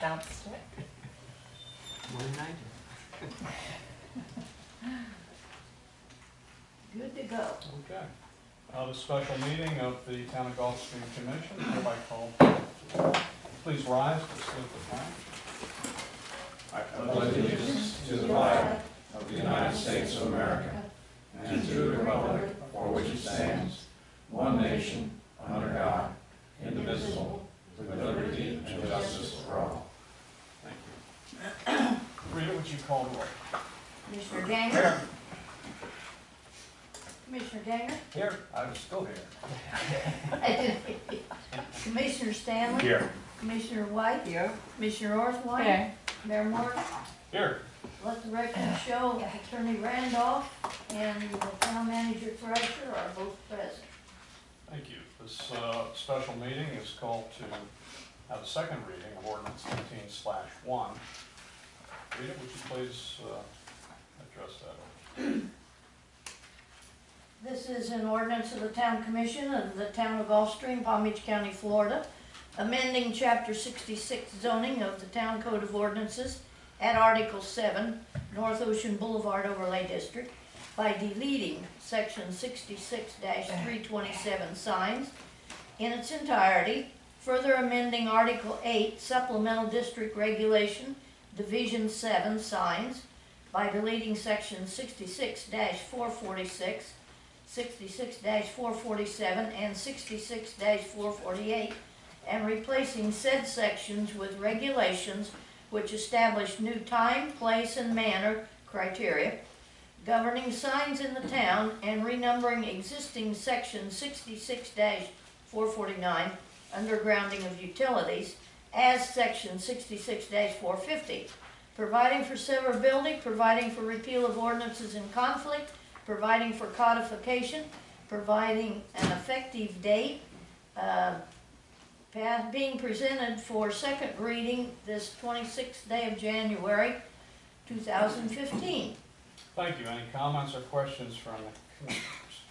Don't stick. Good to go. Okay. The special meeting of the Town of Gulfstream Commission, hereby called. Please rise to salute the flag. I pledge allegiance to the flag of the United States of America and to the republic for which it stands, one nation, under God, indivisible, with liberty and justice for all. Thank you. Rita, would you call the roll? Commissioner Ganger? Commissioner Ganger? Here. I'm still here. Commissioner Stanley? Here. Commissioner White? Here. Commissioner Orthwine? Here. Mayor Morgan? Here. Let the record show Attorney Randolph and the Town Manager Thrasher are both present. Thank you. This special meeting is called to have a second reading of Ordinance 15/1. Rita, would you please address that? This is an ordinance of the Town Commission of the Town of Gulfstream, Palm Beach County, Florida, amending Chapter 66 zoning of the Town Code of Ordinances at Article 7, North Ocean Boulevard Overlay District, by deleting Section 66-327 signs in its entirety, further amending Article 8, Supplemental District Regulation, Division 7 signs, by deleting Section 66-446, 66-447, and 66-448, and replacing said sections with regulations which establish new time, place, and manner criteria, governing signs in the town, and renumbering existing Section 66-449, undergrounding of utilities, as Section 66-450, providing for severability, providing for repeal of ordinances in conflict, providing for codification, providing an effective date, being presented for second reading this 26th day of January 2015. Thank you. Any comments or questions from the commissioners?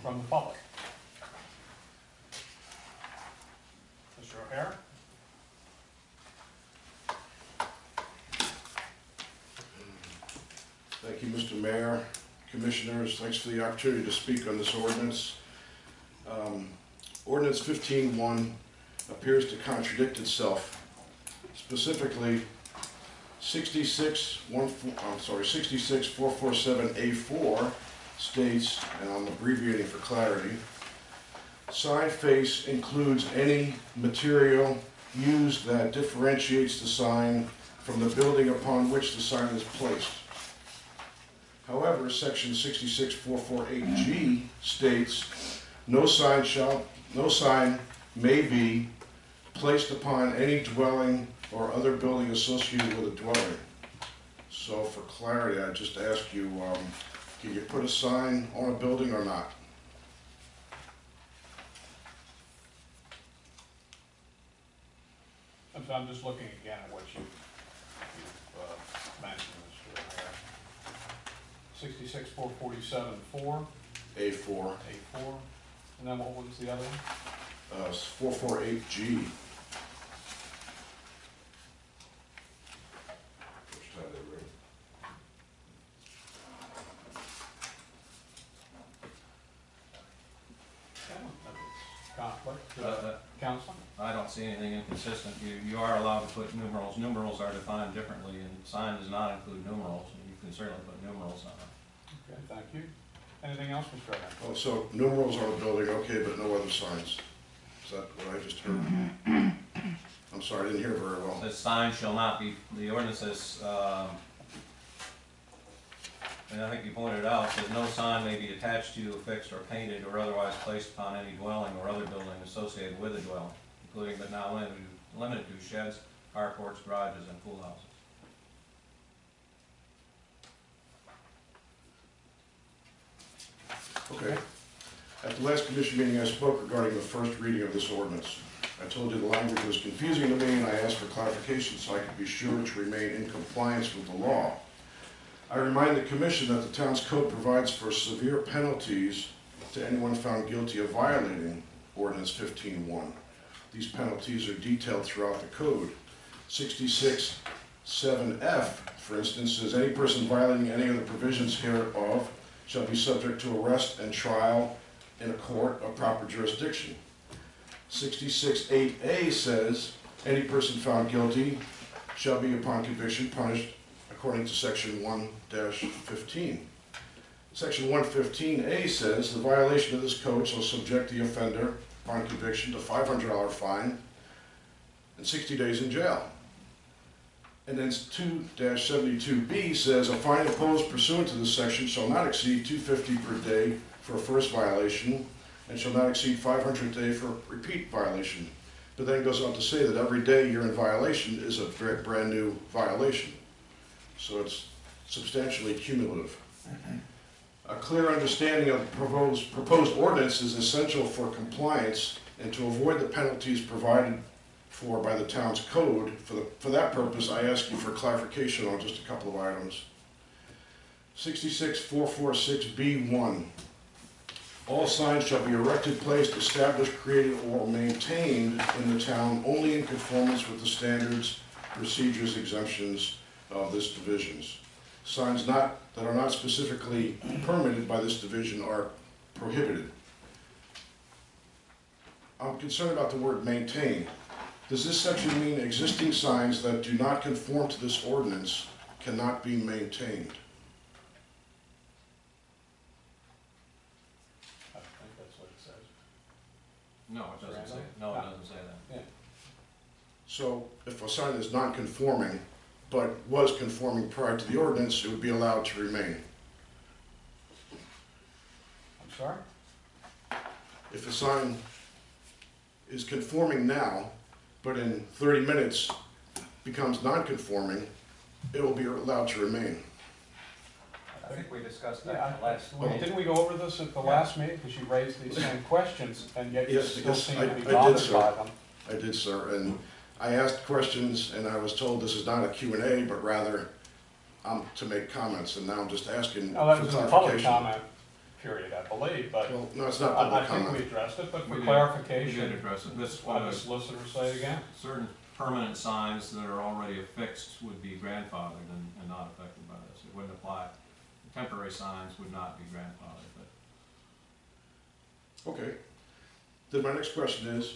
From the public? Mr. O'Hara? Thank you, Mr. Mayor, Commissioners. Thanks for the opportunity to speak on this ordinance. Ordinance 15-1 appears to contradict itself. Specifically, 66-447A4 states, and I'm abbreviating for clarity, sign face includes any material used that differentiates the sign from the building upon which the sign is placed. However, Section 66-448G states, no sign may be placed upon any dwelling or other building associated with a dwelling. So for clarity, I just ask you, can you put a sign on a building or not? I'm just looking again at what you've mentioned, Mr. O'Hara. 66-447-4. A4. A4. And then what was the other one? 448G. Which time they read? Conflict. Council? I don't see anything inconsistent. You are allowed to put numerals. Numerals are defined differently, and sign does not include numerals. You can certainly put numerals on it. Okay, thank you. Anything else, Mr. O'Hara? Oh, so numerals on a building, okay, but no other signs. Is that what I just heard? I'm sorry, I didn't hear very well. This sign shall not be, the ordinance says, and I think you pointed out, says no sign may be attached to, affixed, or painted, or otherwise placed upon any dwelling or other building associated with a dwelling, including but not limited to sheds, carports, garages, and pool houses. Okay. At the last commission meeting, I spoke regarding the first reading of this ordinance. I told you the language was confusing to me, and I asked for clarification so I could be sure to remain in compliance with the law. I remind the commission that the town's code provides for severe penalties to anyone found guilty of violating Ordinance 15-1. These penalties are detailed throughout the code. 66(7)F, for instance, says any person violating any of the provisions hereof shall be subject to arrest and trial in a court of proper jurisdiction. 66(8)A says any person found guilty shall be upon conviction punished according to section 1-15. Section 115A says the violation of this code shall subject the offender upon conviction to $500 fine and 60 days in jail. And then 2-72B says a fine imposed pursuant to this section shall not exceed $250 per day for a first violation and shall not exceed $500 a day for a repeat violation. But then it goes on to say that every day you're in violation is a brand new violation. So it's substantially cumulative. A clear understanding of the proposed ordinance is essential for compliance and to avoid the penalties provided for by the town's code. For that purpose, I ask you for clarification on just a couple of items. 66446B1. All signs shall be erected, placed, established, created, or maintained in the town only in conformance with the standards, procedures, exemptions of this divisions. Signs that are not specifically permitted by this division are prohibited. I'm concerned about the word maintain. Does this section mean existing signs that do not conform to this ordinance cannot be maintained? I think that's what it says. No, it doesn't say, no, it doesn't say that. Yeah. So if a sign is non-conforming, but was conforming prior to the ordinance, it would be allowed to remain. I'm sorry? If a sign is conforming now, but in 30 minutes becomes non-conforming, it will be allowed to remain. I think we discussed Yeah, that last well, week. didn't we go over this at the last meeting? Because you raised these same questions, and yet you Yes, still yes, seem I to be did, bothered sir. by them. I did, sir, and I asked questions and I was told this is not a Q&A, but rather to make comments, and now I'm just asking No, that for was in the public clarification. comment period, I believe, but Well, no, it's not I public think we comment. addressed it, but We for did. We clarification, did address it. This, what did the solicitor say again? certain permanent signs that are already affixed would be grandfathered and not affected by this. It wouldn't apply. Temporary signs would not be grandfathered, but Okay. Then my next question is,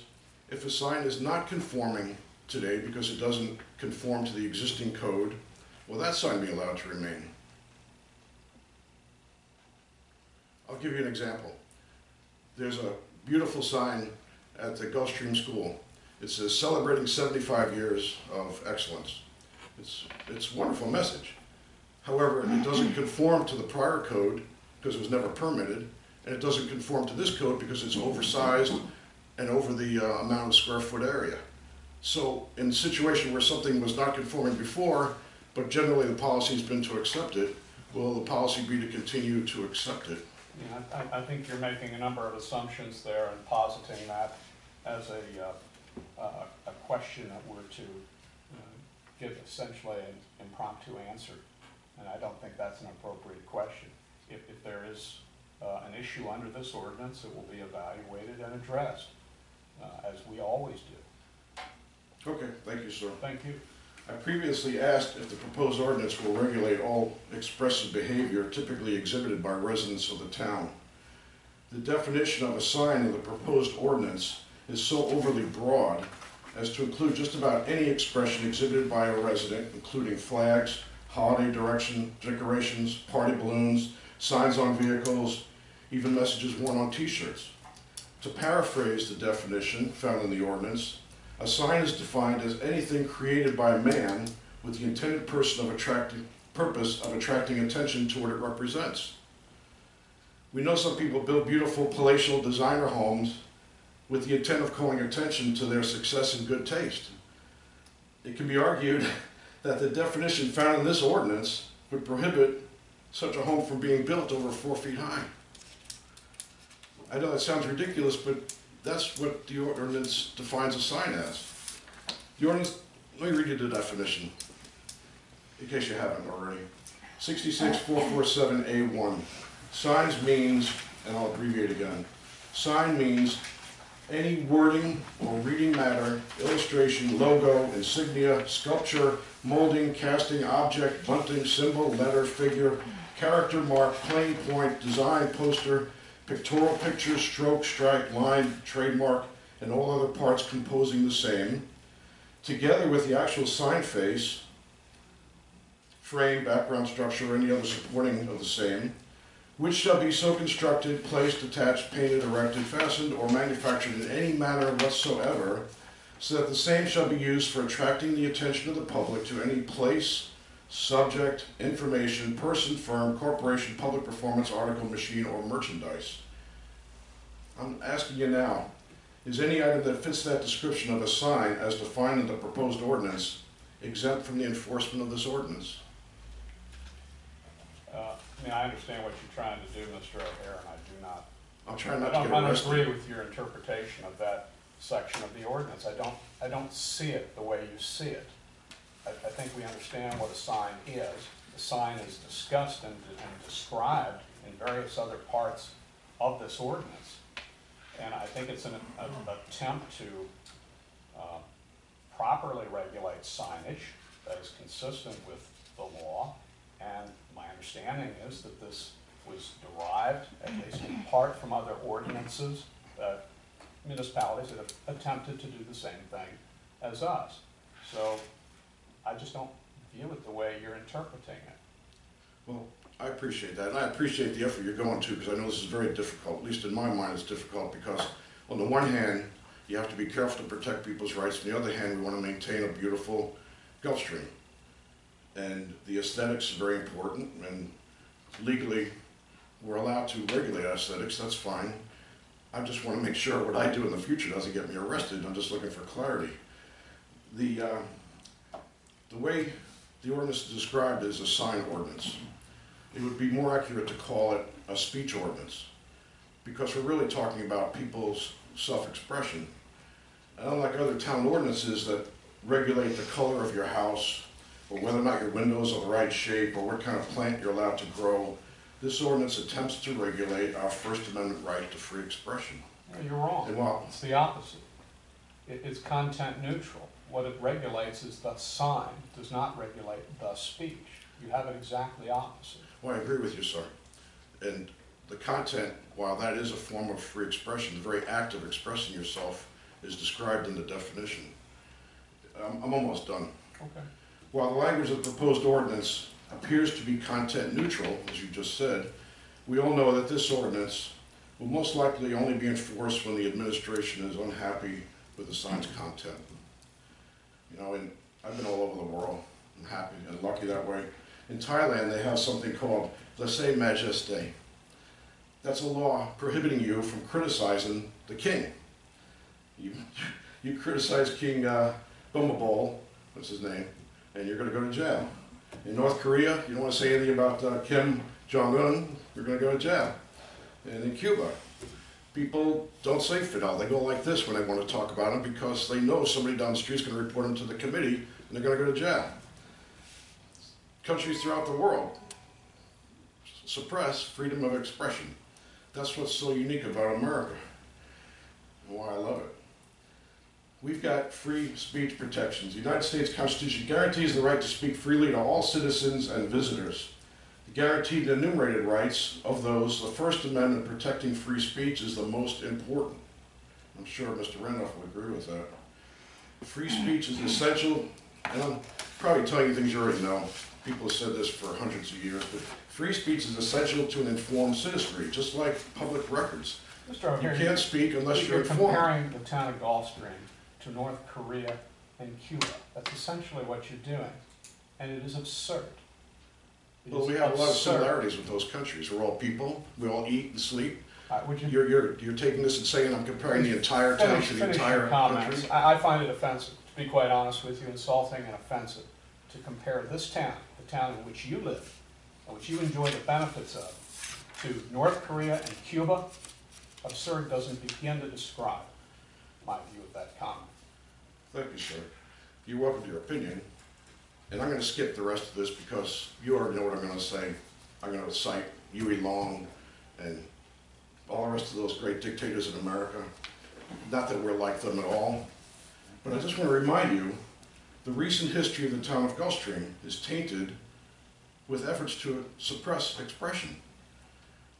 if a sign is not conforming today because it doesn't conform to the existing code, will that sign be allowed to remain? I'll give you an example. There's a beautiful sign at the Gulfstream School. It says celebrating 75 years of excellence. It's a wonderful message. However, it doesn't conform to the prior code because it was never permitted, and it doesn't conform to this code because it's oversized and over the amount of square foot area. So in a situation where something was not conforming before, but generally the policy's been to accept it, will the policy be to continue to accept it? Yeah, I think you're making a number of assumptions there and positing that as a question that we're to give essentially an impromptu answer. And I don't think that's an appropriate question. If there is an issue under this ordinance, it will be evaluated and addressed, as we always do. Okay, thank you, sir. Thank you. I previously asked if the proposed ordinance will regulate all expressive behavior typically exhibited by residents of the town. The definition of a sign in the proposed ordinance is so overly broad as to include just about any expression exhibited by a resident, including flags, holiday decorations, party balloons, signs on vehicles, even messages worn on t-shirts. To paraphrase the definition found in the ordinance, a sign is defined as anything created by man with the intended purpose of attracting attention to what it represents. We know some people build beautiful palatial designer homes with the intent of calling attention to their success and good taste. It can be argued that the definition found in this ordinance would prohibit such a home from being built over 4 feet high. I know that sounds ridiculous, but that's what the ordinance defines a sign as. The ordinance, let me read you the definition, in case you haven't already. 66447A1. Signs means, and I'll abbreviate again, sign means any wording or reading matter, illustration, logo, insignia, sculpture, molding, casting, object, bunting, symbol, letter, figure, character mark, plain point, design, poster, pictorial picture, stroke, strike, line, trademark, and all other parts composing the same, together with the actual sign face, frame, background structure, or any other supporting of the same, which shall be so constructed, placed, attached, painted, erected, fastened, or manufactured in any manner whatsoever, so that the same shall be used for attracting the attention of the public to any place, subject, information, person, firm, corporation, public performance, article, machine, or merchandise. I'm asking you now, is any item that fits that description of a sign as defined in the proposed ordinance exempt from the enforcement of this ordinance? I understand what you're trying to do, Mr. O'Hare, and I do not. I'm trying not I to get don't arrested. agree with your interpretation of that section of the ordinance. I don't see it the way you see it. I think we understand what a sign is. The sign is discussed and described in various other parts of this ordinance. And I think it's an attempt to properly regulate signage that is consistent with the law. And my understanding is that this was derived, at least in part, from other ordinances that municipalities that have attempted to do the same thing as us. So I just don't view it the way you're interpreting it. Well, I appreciate that, and I appreciate the effort you're going to, because I know this is very difficult. At least in my mind, it's difficult because, on the one hand, you have to be careful to protect people's rights. On the other hand, we want to maintain a beautiful Gulf Stream. And the aesthetics is very important, and legally, we're allowed to regulate aesthetics, that's fine. I just want to make sure what I do in the future doesn't get me arrested. I'm just looking for clarity. The way the ordinance is described is a sign ordinance. It would be more accurate to call it a speech ordinance, because we're really talking about people's self-expression. And unlike other town ordinances that regulate the color of your house, or whether or not your windows are the right shape, or what kind of plant you're allowed to grow, this ordinance attempts to regulate our First Amendment right to free expression. You're wrong. And while, It's the opposite. It's content neutral. What it regulates is the sign, it does not regulate the speech. You have it exactly opposite. well, I agree with you, sir. And the content, while that is a form of free expression, the very act of expressing yourself is described in the definition. I'm almost done. Okay. While the language of the proposed ordinance appears to be content neutral, as you just said, we all know that this ordinance will most likely only be enforced when the administration is unhappy with the sign's content. You know, and I've been all over the world. I'm happy and lucky that way. In Thailand, they have something called lèse-majesté. That's a law prohibiting you from criticizing the king. You criticize King Bhumibol, what's his name, and you're going to go to jail. In North Korea, you don't want to say anything about Kim Jong-un, you're going to go to jail. And in Cuba, people don't say Fidel. They go like this when they want to talk about him because they know somebody down the street is going to report him to the committee and they're going to go to jail. Countries throughout the world suppress freedom of expression. That's what's so unique about America and why I love it. We've got free speech protections. The United States Constitution guarantees the right to speak freely to all citizens and visitors. The guaranteed and enumerated rights of those, the First Amendment protecting free speech is the most important. I'm sure Mr. Randolph will agree with that. Free speech is essential, and I'm probably telling you things you already know. People have said this for hundreds of years, but free speech is essential to an informed citizenry, just like public records. Mr. You O'Hare, can't speak unless you're you're informed. comparing the town of Gulfstream to North Korea and Cuba. That's essentially what you're doing, and it is absurd. It Well, is we have a lot of absurd. similarities with those countries. We're all people. We all eat and sleep. Would you You're taking this and saying I'm comparing the entire town to the finish entire your comments? country. I find it offensive, to be quite honest with you, insulting and offensive, to compare this town, the town in which you live, and which you enjoy the benefits of, to North Korea and Cuba. Absurd doesn't begin to describe my view of that comment. Thank you, sir. You're welcome to your opinion. And I'm going to skip the rest of this because you already know what I'm going to say. I'm going to cite Huey Long and all the rest of those great dictators in America. Not that we're like them at all, but I just want to remind you, the recent history of the town of Gulfstream is tainted with efforts to suppress expression.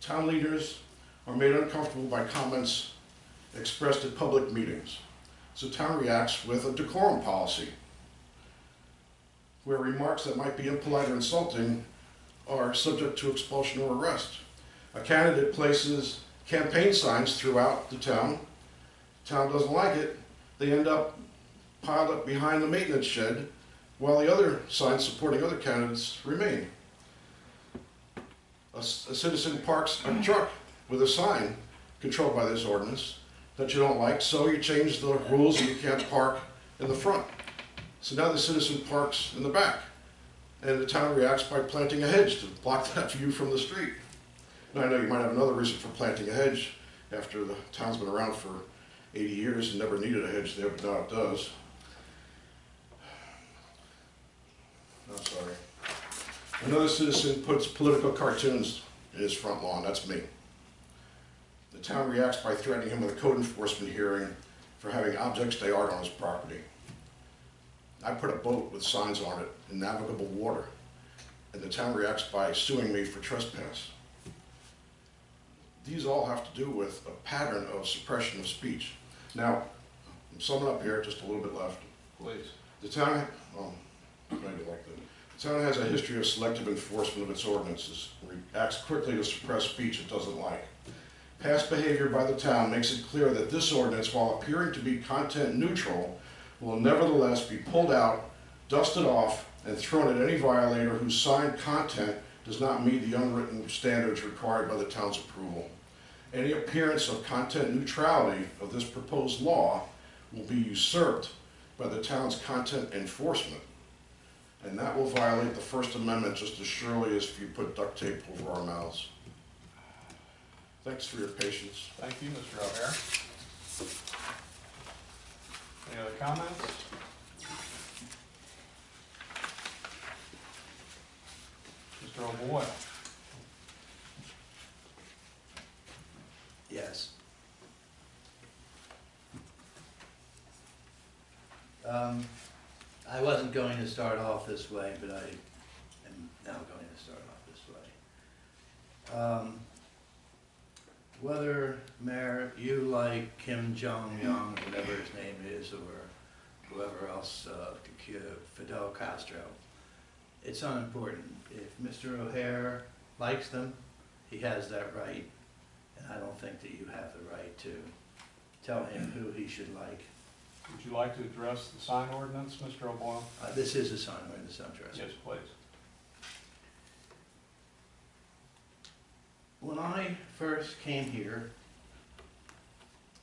Town leaders are made uncomfortable by comments expressed at public meetings. So town reacts with a decorum policy, where remarks that might be impolite or insulting are subject to expulsion or arrest. A candidate places campaign signs throughout the town. Town doesn't like it. They end up piled up behind the maintenance shed while the other signs supporting other candidates remain. A citizen parks a truck with a sign controlled by this ordinance that you don't like, so you change the rules and you can't park in the front. So now the citizen parks in the back, and the town reacts by planting a hedge to block that view from the street. Now I know you might have another reason for planting a hedge after the town's been around for 80 years and never needed a hedge there, but now it does. I'm sorry. Another citizen puts political cartoons in his front lawn, that's me. The town reacts by threatening him with a code enforcement hearing for having objects they art on his property. I put a boat with signs on it in navigable water, and the town reacts by suing me for trespass. These all have to do with a pattern of suppression of speech. Now, I'm summing up here, just a little bit left. Please. The town, well, maybe like that. The town has a history of selective enforcement of its ordinances, reacts quickly to suppress speech it doesn't like. Past behavior by the town makes it clear that this ordinance, while appearing to be content neutral, will nevertheless be pulled out, dusted off, and thrown at any violator whose signed content does not meet the unwritten standards required by the town's approval. Any appearance of content neutrality of this proposed law will be usurped by the town's content enforcement, and that will violate the First Amendment just as surely as if you put duct tape over our mouths. Thanks for your patience. Thank you, Mr. O'Hare. Any other comments? Mr. O'Boyle? Yes. I wasn't going to start off this way, but I am now going to start off this way. Whether, Mayor, you like Kim Jong-un, whatever his name is, or whoever else, Fidel Castro, it's unimportant. If Mr. O'Hare likes them, he has that right, and I don't think that you have the right to tell him who he should like. Would you like to address the sign ordinance, Mr. O'Boyle? This is a sign ordinance I'm addressing. Yes, please. When I first came here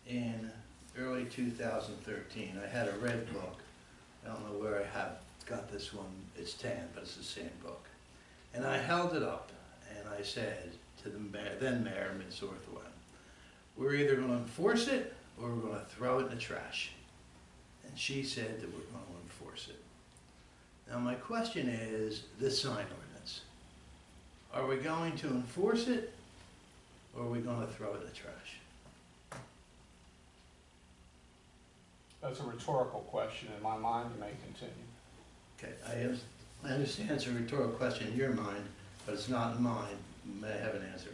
in early 2013, I had a red book. I don't know where I have got this one. It's tan, but it's the same book. And I held it up and I said to the mayor, then Mayor Minsorthwan, we're either going to enforce it or we're going to throw it in the trash. And she said that we're going to enforce it. Now my question is this sign ordinance. Are we going to enforce it or are we going to throw it in the trash? That's a rhetorical question in my mind. You may continue. Okay, I understand it's a rhetorical question in your mind, but it's not in mine. May I have an answer?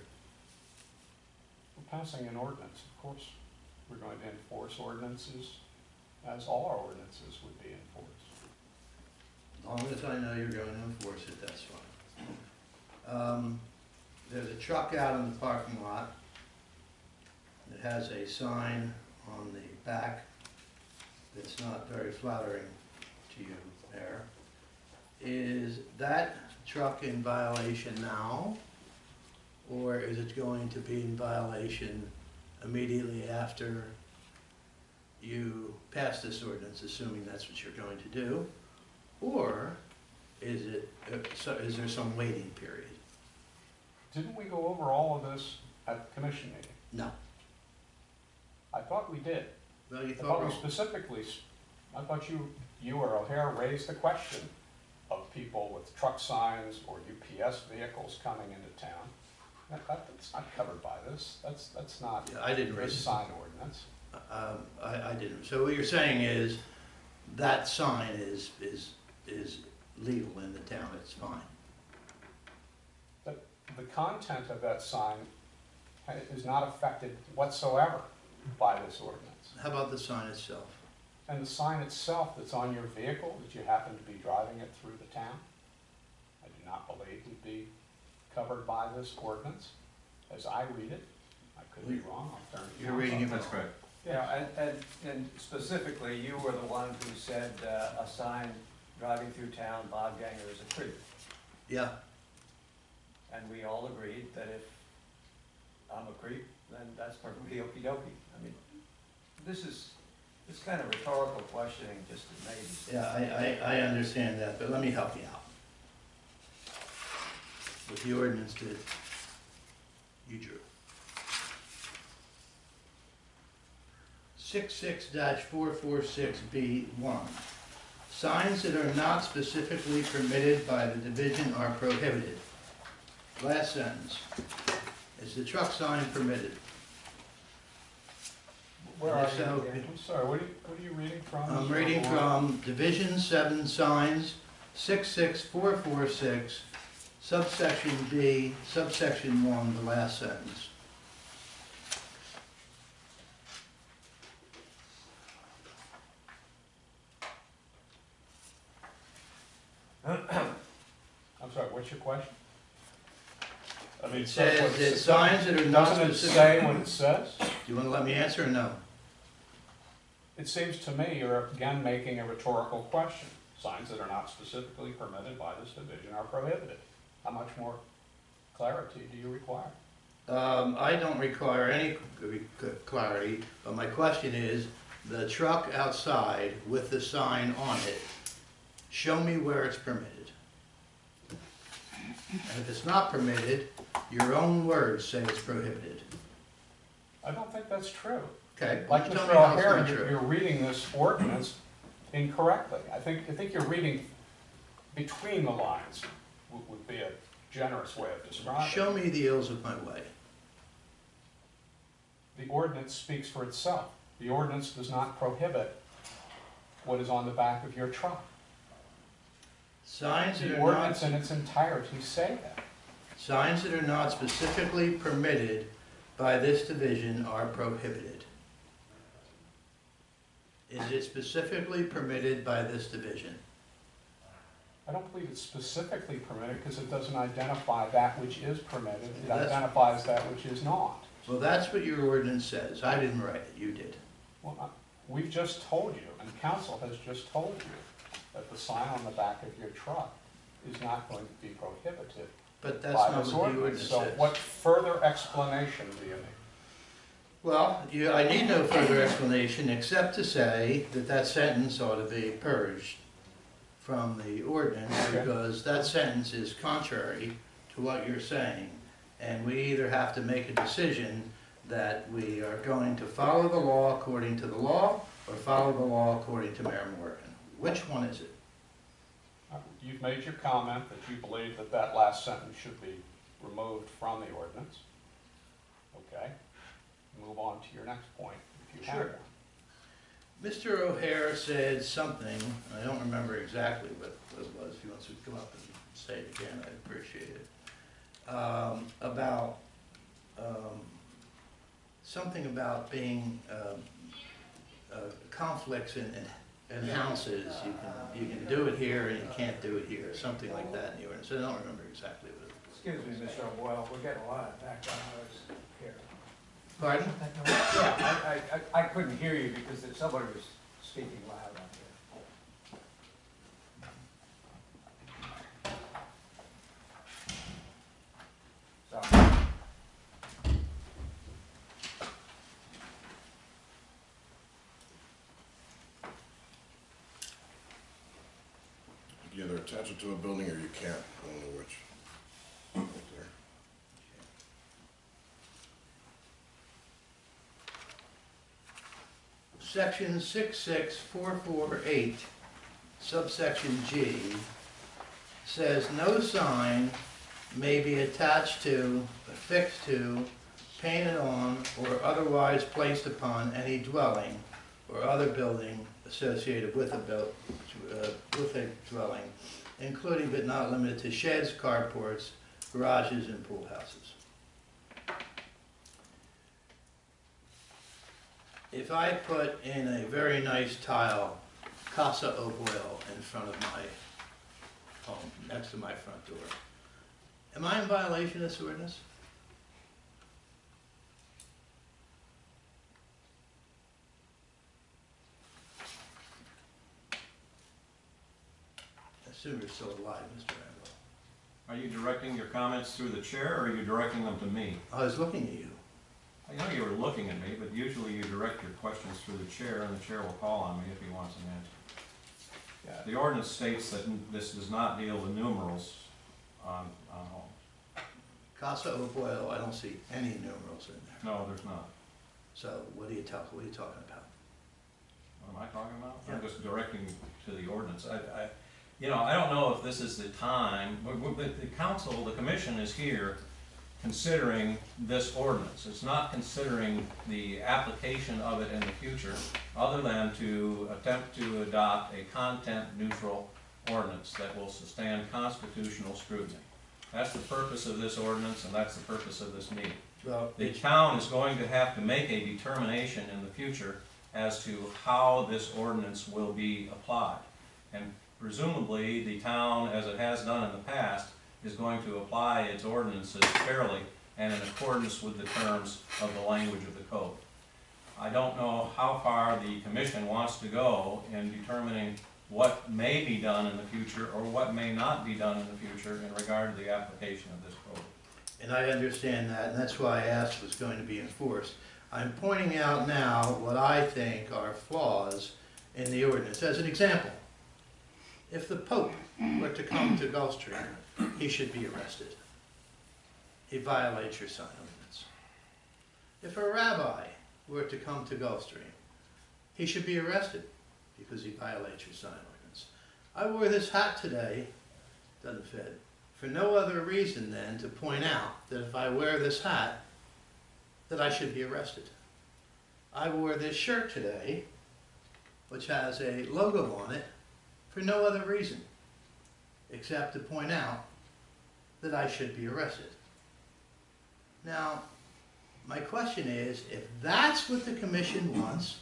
We're passing an ordinance, of course. We're going to enforce ordinances as all our ordinances would be enforced. As long as I know you're going to enforce it, that's fine. There's a truck out in the parking lot that has a sign on the back that's not very flattering to you, Mayor. Is that truck in violation now, or is it going to be in violation immediately after you pass this ordinance, assuming that's what you're going to do? Or is there some waiting period? Didn't we go over all of this at the commission meeting? No. I thought we did. Well, you I thought thought we wrong. specifically, I thought you or O'Hare raised the question of people with truck signs or UPS vehicles coming into town. That's not covered by this. That's not Yeah, I didn't this raise it. sign ordinance. I didn't. So what you're saying is that sign is legal in the town, it's fine. The content of that sign is not affected whatsoever by this ordinance. How about the sign itself? And the sign itself that's on your vehicle, that you happen to be driving it through the town, I do not believe would be covered by this ordinance, as I read it. I could be wrong, I'll turn to You're reading it. That's correct. Yeah, and specifically, you were the one who said a sign driving through town, Bob Ganger is a creep. Yeah, And we all agreed that if I'm a creep, then that's perfectly okey-dokey. I mean, this kind of rhetorical questioning just amazes. yeah, I understand that, but let me help you out. With the ordinance that you drew. 66-446B1. Signs that are not specifically permitted by the division are prohibited. Last sentence. Is the truck sign permitted? Where are So- you again? I'm sorry, what are you reading from? I'm reading from Division 7 Signs, 66446, subsection B, subsection 1, the last sentence. I'm sorry, what's your question? I mean, It says what that signs that are not doesn't it specific. say what it says? Do you want to let me answer or no? It seems to me you're again making a rhetorical question. Signs that are not specifically permitted by this division are prohibited. How much more clarity do you require? I don't require any clarity, but my question is, the truck outside with the sign on it, show me where it's permitted. And if it's not permitted, your own words say it's prohibited. I don't think that's true. Okay, Like tell Mr. me how it's O'Hara, not you're true. reading this ordinance incorrectly. I think you're reading between the lines, would be a generous way of describing it. Show me the ills of my way. The ordinance speaks for itself. The ordinance does not prohibit what is on the back of your truck. Signs that The are ordinance not, in its entirety say that. signs that are not specifically permitted by this division are prohibited. Is it specifically permitted by this division? I don't believe it's specifically permitted because it doesn't identify that which is permitted. It That's- identifies that which is not. Well, that's what your ordinance says. I didn't write it, you did. Well, we've just told you, and council has just told you, that the sign on the back of your truck is not going to be prohibited But that's by not this what the ordinance. ordinance So says. what further explanation do you need? Well, I need no further explanation except to say that that sentence ought to be purged from the ordinance Okay. because that sentence is contrary to what you're saying. And we either have to make a decision that we are going to follow the law according to the law or follow the law according to Mayor Morgan. Which one is it? You've made your comment that you believe that that last sentence should be removed from the ordinance. Okay. Move on to your next point, if you have Sure. one. Mr. O'Hare said something, I don't remember exactly what it was, if he wants to come up and say it again, I'd appreciate it. About, something about being, conflicts in houses. You can do it here and you can't do it here, something like that in the ordinance. I don't remember exactly what it was. Excuse me, Mr. O'Boyle, we're getting a lot of background noise here. Pardon? Yeah, I couldn't hear you because somebody was speaking loud out there. Sorry. You can either attach it to a building or you can't, I don't know which. Right there. Section 66448, subsection G, says no sign may be attached to, affixed to, painted on or otherwise placed upon any dwelling or other building associated with a dwelling, including but not limited to sheds, carports, garages, and pool houses. If I put in a very nice tile, Casa Obuel, in front of my home, next to my front door, am I in violation of this ordinance? I assume you're still alive, Mr. Randall. Are you directing your comments through the chair, or are you directing them to me? I was looking at you. I know you were looking at me, but usually you direct your questions through the chair, and the chair will call on me if he wants an answer. Yeah. The ordinance states that this does not deal with numerals on homes. Casa Obuel, I don't see any numerals in there. No, there's not. So what are you talking about? What am I talking about? Yeah. I'm just directing to the ordinance. I don't know if this is the time, the council, the commission is here considering this ordinance. It's not considering the application of it in the future, other than to attempt to adopt a content-neutral ordinance that will sustain constitutional scrutiny. That's the purpose of this ordinance, and that's the purpose of this meeting. Well, The town is going to have to make a determination in the future as to how this ordinance will be applied. And presumably, the town, as it has done in the past, is going to apply its ordinances fairly and in accordance with the terms of the language of the code. I don't know how far the commission wants to go in determining what may be done in the future or what may not be done in the future in regard to the application of this code. and I understand that, and that's why I asked if it's going to be enforced. I'm pointing out now what I think are flaws in the ordinance. As an example, if the Pope were to come to Gulfstream, he should be arrested. He violates your sign ordinance. If a rabbi were to come to Gulfstream, he should be arrested because he violates your sign ordinance. I wore this hat today, doesn't fit, for no other reason than to point out that if I wear this hat, that I should be arrested. I wore this shirt today, which has a logo on it, for no other reason except to point out that I should be arrested. Now, my question is, if that's what the commission wants,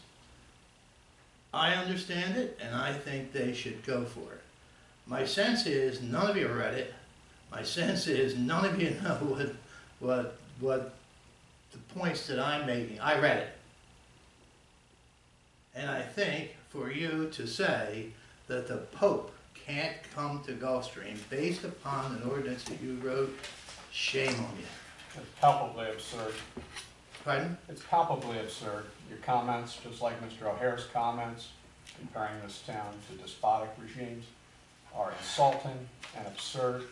I understand it, and I think they should go for it. My sense is none of you read it. My sense is none of you know what the points that I'm making. I read it. And I think for you to say that the Pope can't come to Gulfstream based upon an ordinance that you wrote, shame on you. It's palpably absurd. Pardon? It's palpably absurd. Your comments, just like Mr. O'Hare's comments, comparing this town to despotic regimes, are insulting and absurd.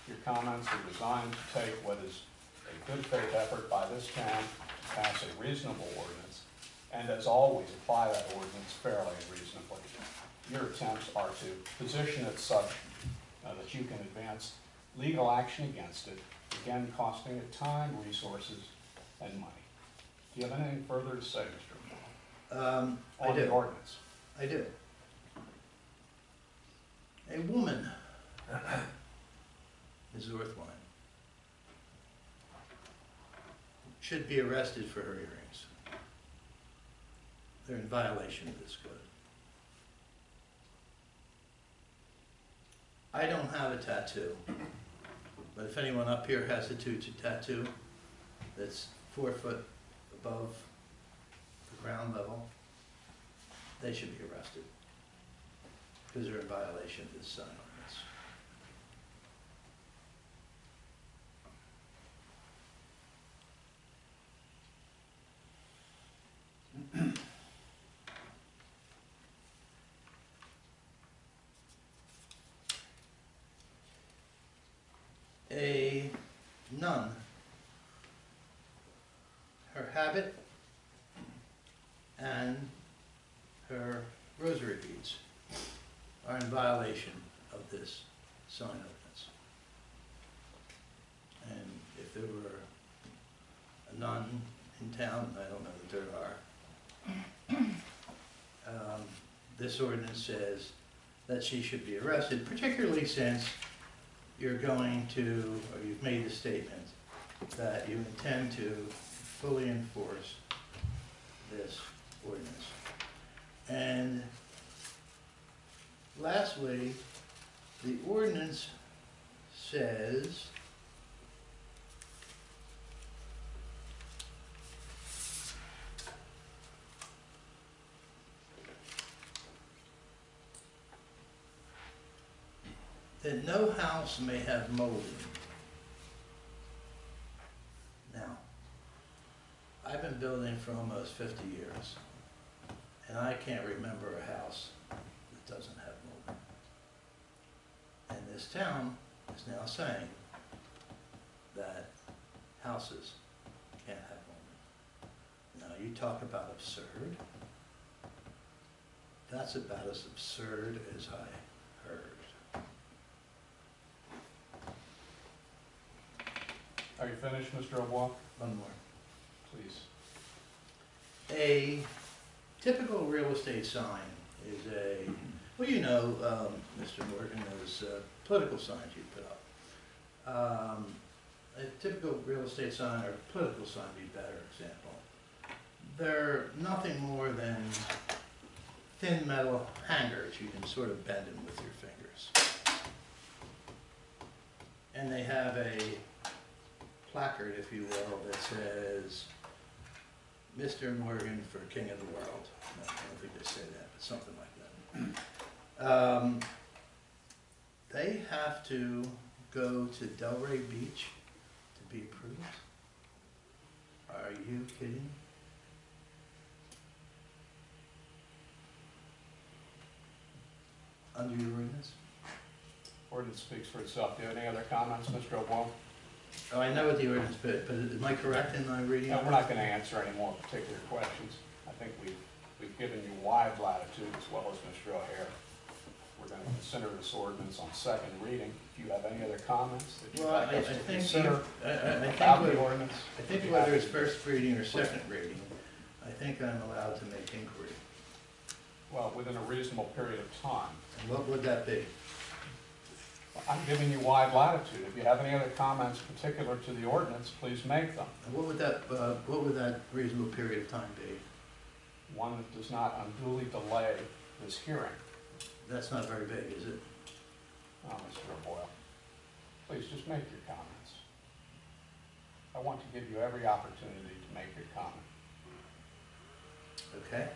Your comments are designed to take what is a good faith effort by this town to pass a reasonable ordinance, and as always, apply that ordinance fairly and reasonably. Your attempts are to position it such that you can advance legal action against it, again costing it time, resources, and money. Do you have anything further to say, Mr. O'Hare, I on the do. ordinance? I do. A woman is worth one. Should be arrested for her earrings. They're in violation of this code. I don't have a tattoo, but if anyone up here has a tattoo that's 4 foot above the ground level, they should be arrested because they're in violation of this sign ordinance. A nun, her habit and her rosary beads are in violation of this sign ordinance. And if there were a nun in town, and I don't know that there are. This ordinance says that she should be arrested, particularly since you're going to, or you've made the statement that you intend to fully enforce this ordinance. And lastly, the ordinance says that no house may have molding. Now, I've been building for almost 50 years, and I can't remember a house that doesn't have molding. And this town is now saying that houses can't have molding. Now, you talk about absurd. That's about as absurd as I heard. Are you finished, Mr. O'Boyle? One more. Please. A typical real estate sign is a, well, you know, Mr. Morgan, those political signs you put up. A typical real estate sign, or political sign would be a better example. They're nothing more than thin metal hangers. You can sort of bend them with your fingers. And they have a placard, if you will, that says, Mr. Morgan for King of the World. I don't think they say that, but something like that. They have to go to Delray Beach to be approved? Are you kidding? Under your ordinance? Ordinance speaks for itself. Do you have any other comments, Mr. O'Boyle? Oh, I know what the ordinance, but am I correct in my reading? No, we're not going to answer any more particular questions. I think we've given you wide latitude, as well as Mr. O'Hare. We're going to consider this ordinance on second reading. If you have any other comments that you'd Well, like I us to think consider I about think the ordinance. I think whether it's first reading or second reading, I think I'm allowed to make inquiry. Well, within a reasonable period of time. And what would that be? I'm giving you wide latitude. If you have any other comments particular to the ordinance, please make them. And what would that reasonable period of time be? One that does not unduly delay this hearing. That's not very big, is it? Oh, Mr. O'Boyle, please just make your comments. I want to give you every opportunity to make your comment. Okay.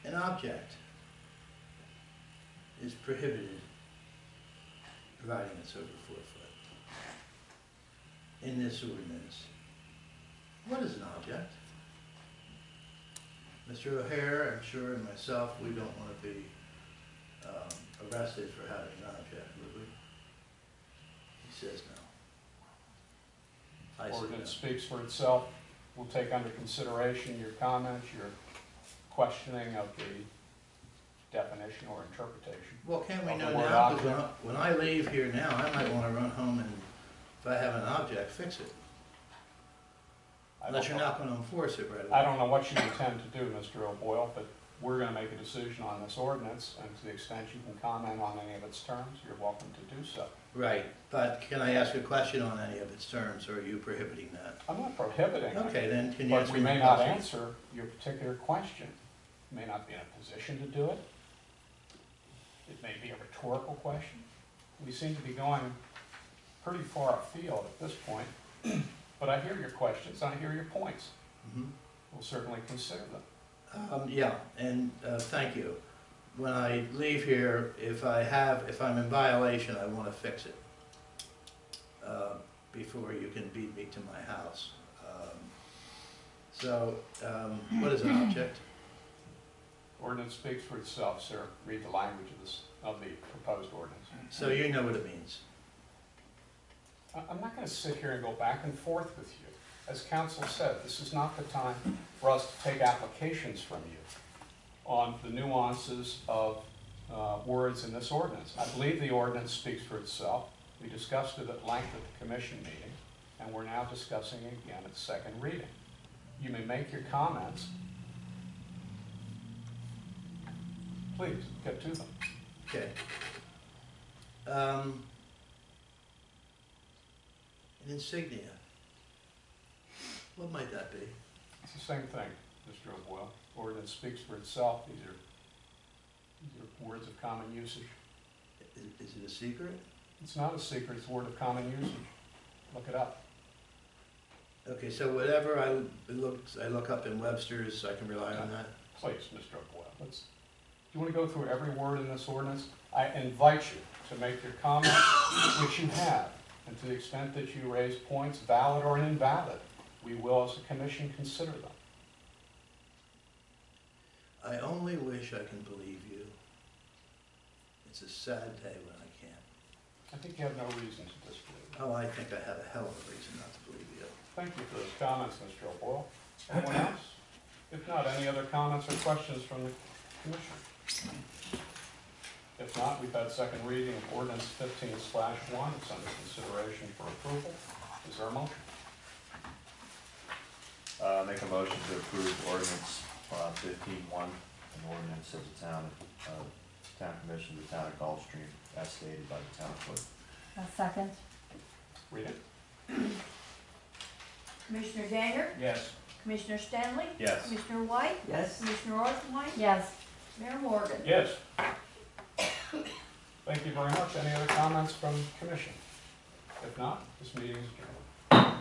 An object is prohibited providing it's over 4 foot. In this ordinance, what is an object? Mr. O'Hare, I'm sure, and myself, we don't want to be arrested for having an object, would we? He says no. I say Ordinance no. speaks for itself. We'll take under consideration your comments, your questioning of the definition or interpretation. Well, can't we of the know word now, because object. when I leave here now, I might want to run home and, if I have an object, fix it. Unless you're not going to enforce it right away. I don't know what you intend to do, Mr. O'Boyle, but we're going to make a decision on this ordinance, and to the extent you can comment on any of its terms, you're welcome to do so. Right, but can I ask a question on any of its terms, or are you prohibiting that? I'm not prohibiting it. Okay, then can you But answer we my may not question? answer your particular question. You may not be in a position to do it. It may be a rhetorical question. We seem to be going pretty far afield at this point, but I hear your questions, I hear your points. Mhm. We'll certainly consider them. Yeah, and thank you. When I leave here, if I'm in violation, I want to fix it before you can beat me to my house. What is an object? Ordinance speaks for itself, sir. Read the language of the proposed ordinance. So you know what it means. I'm not gonna sit here and go back and forth with you. As council said, this is not the time for us to take applications from you on the nuances of words in this ordinance. I believe the ordinance speaks for itself. We discussed it at length at the commission meeting, and we're now discussing it again at second reading. You may make your comments. Please, get to them. Okay. An insignia. What might that be? It's the same thing, Mr. O'Boyle. Ordinance speaks for itself. These are words of common usage. Is it a secret? It's not a secret, it's a word of common usage. Look it up. Okay, so whatever I look up in Webster's, I can rely on that? Please, Mr. O'Boyle, do you want to go through every word in this ordinance? I invite you to make your comments, which you have, and to the extent that you raise points, valid or invalid, we will, as a commission, consider them. I only wish I can believe you. It's a sad day when I can't. I think you have no reason to disbelieve. Oh, I think I have a hell of a reason not to believe you. Thank you for those comments, Mr. O'Boyle. Anyone else? If not, any other comments or questions from the commission? If not, we've had second reading of ordinance 15/1. It's under consideration for approval. Is there a motion? Make a motion to approve ordinance 15/1, an ordinance of the town commission of the town of Gulfstream, as stated by the town clerk. A second. Read it. Commissioner Gager, Yes. Commissioner Stanley, Yes. Commissioner White, Yes. Commissioner Orthwine, Yes. Mayor Morgan. Yes. Thank you very much. Any other comments from the commission? If not, this meeting is adjourned.